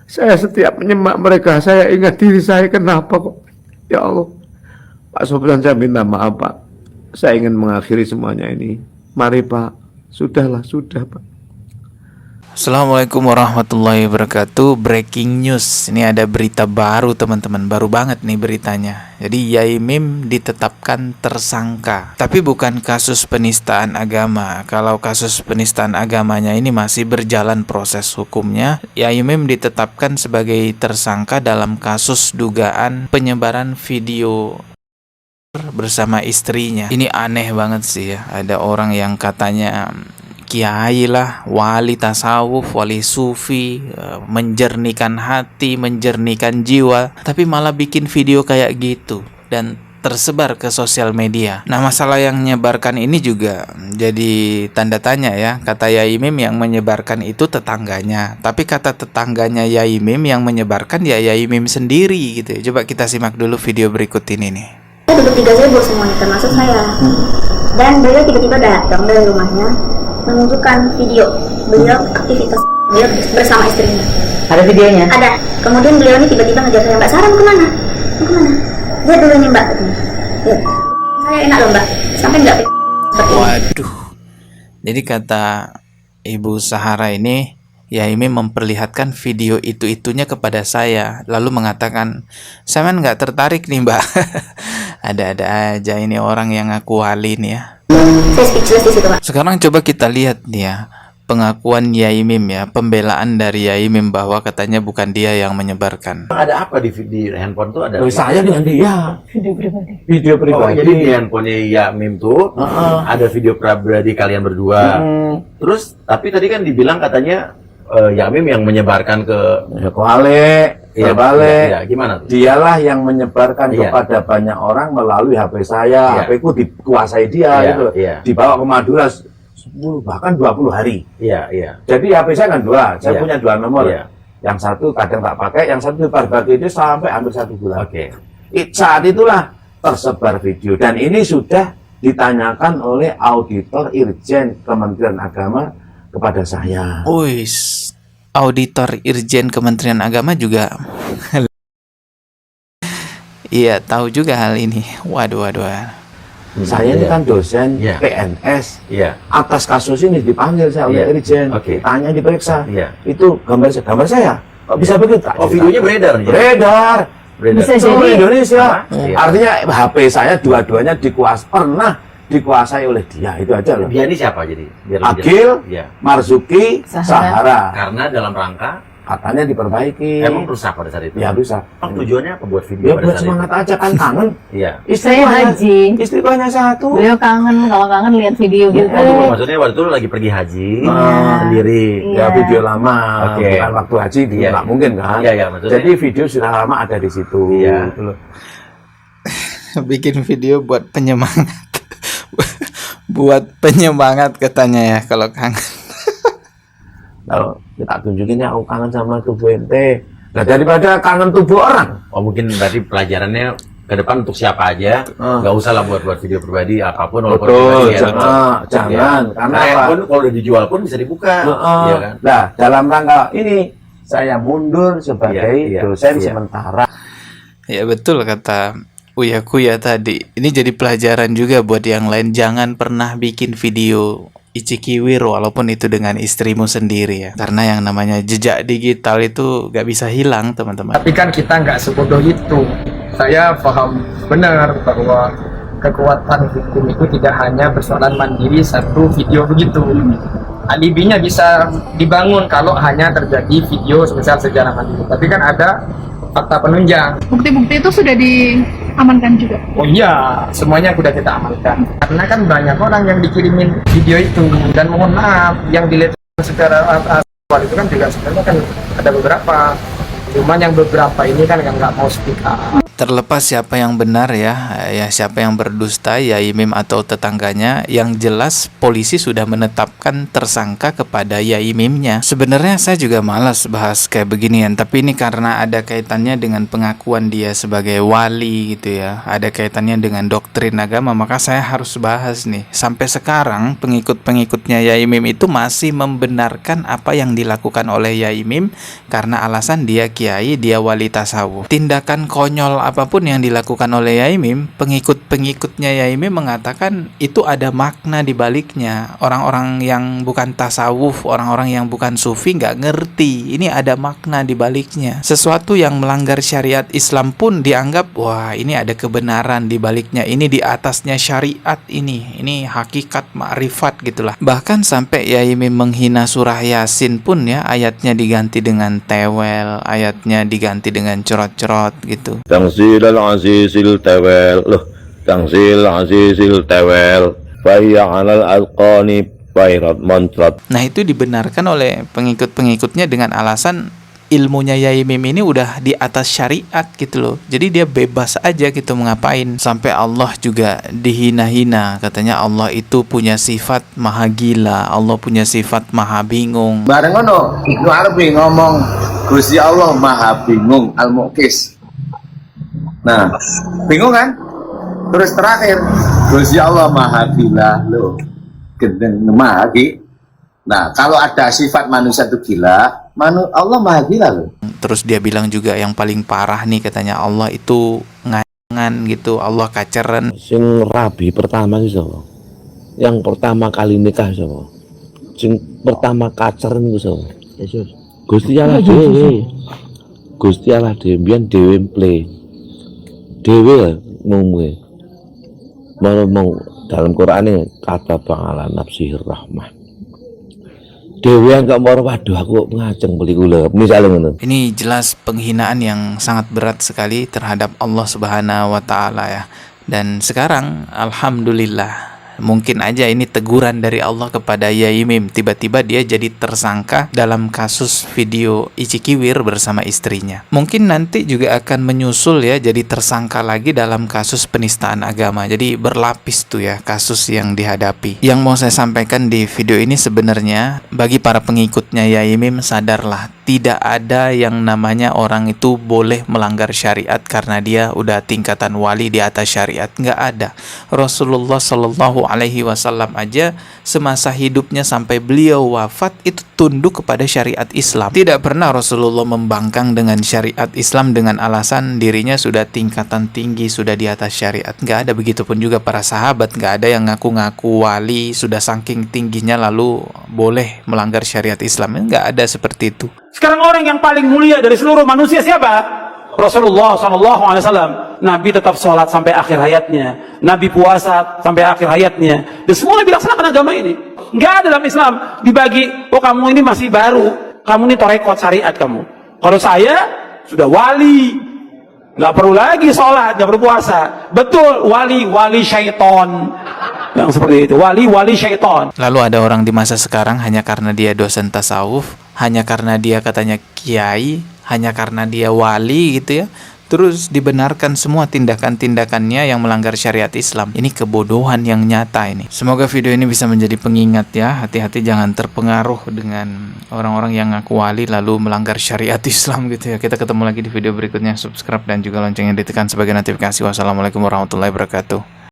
Saya setiap menyemak mereka, saya ingat diri saya kenapa kok. Ya Allah, Pak Sofyan, saya minta maaf Pak. Saya ingin mengakhiri semuanya ini. Mari Pak, sudahlah, sudah Pak. Assalamualaikum warahmatullahi wabarakatuh. Breaking news. Ini ada berita baru teman-teman. Baru banget nih beritanya. Jadi Yai Mim ditetapkan tersangka. Tapi bukan kasus penistaan agama. Kalau kasus penistaan agamanya ini masih berjalan proses hukumnya. Yai Mim ditetapkan sebagai tersangka dalam kasus dugaan penyebaran video bersama istrinya. Ini aneh banget sih ya. Ada orang yang katanya kiai lah, wali tasawuf, wali sufi, menjernihkan hati, menjernihkan jiwa, tapi malah bikin video kayak gitu dan tersebar ke sosial media. Nah, masalah yang menyebarkan ini juga jadi tanda tanya ya. Kata Yai Mim yang menyebarkan itu tetangganya, tapi kata tetangganya Yai Mim yang menyebarkan ya Yai Mim sendiri gitu. Coba kita simak dulu video berikut ini nih. Bertiga sibuk semuanya termasuk saya, dan beliau tiba-tiba datang dari rumahnya menunjukkan video beliau aktivitas beliau bersama istrinya. Ada videonya? Ada. Kemudian beliau ini tiba-tiba ngejar saya, Mbak Sarah mau kemana? Mau kemana? Lihat dulu nih Mbak. Lihat. Saya enak loh Mbak. Sampai nggak seperti ini. Waduh. Jadi kata Ibu Sahara ini, Yai Mim memperlihatkan video itu-itunya kepada saya, lalu mengatakan, saya nggak tertarik nih Mbak. Ada-ada aja ini orang yang ngaku wali nih ya. Saya speechless di situ Pak. Sekarang coba kita lihat nih ya, pengakuan Yai Mim ya, pembelaan dari Yai Mim bahwa katanya bukan dia yang menyebarkan. Ada apa di handphone tuh ada? Saya dengan dia. Video pribadi. Video Oh, pribadi. jadi di handphonenya Ya Mim tuh ada video pribadi kalian berdua. Terus tapi tadi kan dibilang katanya Ya Mim yang menyebarkan ke Ya, balik. Iya, Balik. iya, gimana tuh? Dialah yang menyebarkan Iya. kepada banyak orang melalui HP saya. Iya. HP ku dikuasai dia Iya, gitu. iya. Dibawa ke Madura 10 bahkan 20 hari. Iya, iya. Jadi HP saya kan dua, saya Iya. punya dua nomor. Iya. Yang satu kadang tak pakai, yang satu dibagi itu sampai hampir 1 bulan. Oke. Saat itulah tersebar video dan ini sudah ditanyakan oleh auditor Irjen Kementerian Agama kepada saya. Wis, auditor Irjen Kementerian Agama juga iya tahu juga hal ini. Waduh. Saya ini Iya. kan dosen Iya. PNS. Iya. Atas kasus ini dipanggil saya oleh Iya. Irjen, Oke. ditanya, diperiksa. Iya. Itu gambar saya. Kok bisa begitu? Oh, videonya beredar nih. Beredar. Bisa Seluruh jadi Indonesia. Iya. Artinya HP saya dua-duanya pernah dikuasai oleh dia. Itu aja loh. Dia ini siapa jadi? Biar lebih Agil, jelas. Iya. Marzuki, Sahara. Sahara. Karena dalam rangka Katanya diperbaiki. emang rusak pada saat itu. Ya rusak. Emang tujuannya apa buat video Ya pada buat saat semangat itu? aja kan kangen. Iya. Saya haji. Istriku hanya satu. Beliau kangen, kalau kangen lihat video gitu. Oh, maksudnya waktu itu lagi pergi haji sendiri. Ya Iya. video lama, Oke. bukan waktu haji, Iya. nggak mungkin kan? Iya, iya, maksudnya. Jadi video sudah lama ada di situ. Iya. Gitu loh. Bikin video buat penyemangat. Buat penyemangat katanya ya kalau kangen. Kalau kita tunjukin ya, aku kangen sama tubuh ente. Nah daripada kangen tubuh orang, Oh, mungkin berarti pelajarannya ke depan untuk siapa aja, nggak usah lah buat video pribadi apapun walaupun betul, pribadi, ya, jangan, ya. karena Karena apa? handphone kalau udah dijual pun bisa dibuka, iya kan? Nah dalam rangka ini saya mundur sebagai Iya, iya, dosen iya. sementara. Ya betul kata Uya Kuya tadi. Ini jadi pelajaran juga buat yang lain. Jangan pernah bikin video icikiwir walaupun itu dengan istrimu sendiri ya. Karena yang namanya jejak digital itu gak bisa hilang teman-teman. Tapi kan kita nggak sebodoh itu. Saya paham benar bahwa kekuatan hukum itu tidak hanya persoalan mandiri satu video begitu. Alibinya bisa dibangun kalau hanya terjadi video semisal sejarah mandiri. Tapi kan ada fakta penunjang. Bukti-bukti itu sudah diamankan juga. Oh iya, semuanya sudah kita amankan. Karena kan banyak orang yang dikirimin video itu, dan mohon maaf, yang dilihat secara awal itu kan juga sebenarnya kan ada beberapa. Cuman yang beberapa ini kan yang nggak mau speak up. Terlepas siapa yang benar ya siapa yang berdusta, Yai Mim atau tetangganya, yang jelas polisi sudah menetapkan tersangka kepada Yai Mimnya. Sebenarnya saya juga malas bahas kayak beginian, tapi ini karena ada kaitannya dengan pengakuan dia sebagai wali gitu ya, ada kaitannya dengan doktrin agama, maka saya harus bahas nih. Sampai sekarang pengikut-pengikutnya Yai Mim itu masih membenarkan apa yang dilakukan oleh Yai Mim karena alasan dia kiai, dia wali tasawuf. Tindakan konyol apapun yang dilakukan oleh Yai Mim, pengikut-pengikutnya Yai Mim mengatakan itu ada makna di baliknya. Orang-orang yang bukan tasawuf, orang-orang yang bukan sufi nggak ngerti. Ini ada makna di baliknya. Sesuatu yang melanggar syariat Islam pun dianggap, wah ini ada kebenaran di baliknya. Ini di atasnya syariat ini. Ini hakikat ma'rifat gitulah. Bahkan sampai Yai Mim menghina surah Yasin pun ya, ayatnya diganti dengan tewel, ayatnya diganti dengan cerot-cerot gitu. Tangsil al-azizil tewel. Loh, tangsil azizil tewel. Fahiyya alal alqani bayrat mantrat. Nah itu dibenarkan oleh pengikut-pengikutnya dengan alasan ilmunya Yai Mim ini udah di atas syariat gitu loh. Jadi dia bebas aja gitu mau ngapain. Sampai Allah juga dihina-hina. Katanya Allah itu punya sifat maha gila, Allah punya sifat maha bingung. Bareng ngono, Ibnu Arabi ngomong Gusti Allah maha bingung al-muqis. Nah, bingung kan? Terus terakhir Gusti Allah maha gila loh. Gendeng maha gila. Nah, kalau ada sifat manusia itu gila, Allah maha gila loh. Terus dia bilang juga yang paling parah nih katanya Allah itu ngangan gitu, Allah kaceren. Sing rabi pertama itu siapa? Yang pertama kali nikah siapa? Sing pertama kaceren itu siapa? Yesus. Gusti Allah dhewe. Gusti Allah dhewe mbiyen dhewe mple. Dhewe ngomong. Mau dalam Quran ini kata bangala nafsihir rahmah. Dewi yang gak mau, waduh aku ngajeng beli gula misalnya ngono. Ini jelas penghinaan yang sangat berat sekali terhadap Allah Subhanahu wa taala ya. Dan sekarang alhamdulillah mungkin aja ini teguran dari Allah kepada Yai Mim. Tiba-tiba dia jadi tersangka dalam kasus video Icikiwir bersama istrinya. Mungkin nanti juga akan menyusul ya jadi tersangka lagi dalam kasus penistaan agama. Jadi berlapis tuh ya kasus yang dihadapi. Yang mau saya sampaikan di video ini sebenarnya bagi para pengikutnya Yai Mim, sadarlah tidak ada yang namanya orang itu boleh melanggar syariat karena dia udah tingkatan wali di atas syariat. Nggak ada. Rasulullah Shallallahu Alaihi Wasallam aja semasa hidupnya sampai beliau wafat itu tunduk kepada syariat Islam. Tidak pernah Rasulullah membangkang dengan syariat Islam dengan alasan dirinya sudah tingkatan tinggi, sudah di atas syariat. Nggak ada. Begitupun juga para sahabat, nggak ada yang ngaku-ngaku wali sudah saking tingginya lalu boleh melanggar syariat Islam. Nggak ada seperti itu. Sekarang orang yang paling mulia dari seluruh manusia siapa? Rasulullah SAW. Nabi tetap sholat sampai akhir hayatnya. Nabi puasa sampai akhir hayatnya. Dan semua dilaksanakan agama ini. Nggak ada dalam Islam dibagi, oh kamu ini masih baru, kamu ini torekot syariat kamu. Kalau saya sudah wali, nggak perlu lagi sholat, nggak perlu puasa. Betul, wali syaiton. Yang seperti itu, wali syaiton. Lalu ada orang di masa sekarang hanya karena dia dosen tasawuf, hanya karena dia katanya kiai, hanya karena dia wali gitu ya, terus dibenarkan semua tindakan-tindakannya yang melanggar syariat Islam. Ini kebodohan yang nyata ini. Semoga video ini bisa menjadi pengingat ya. Hati-hati jangan terpengaruh dengan orang-orang yang ngaku wali lalu melanggar syariat Islam gitu ya. Kita ketemu lagi di video berikutnya. Subscribe dan juga loncengnya ditekan sebagai notifikasi. Wassalamualaikum warahmatullahi wabarakatuh.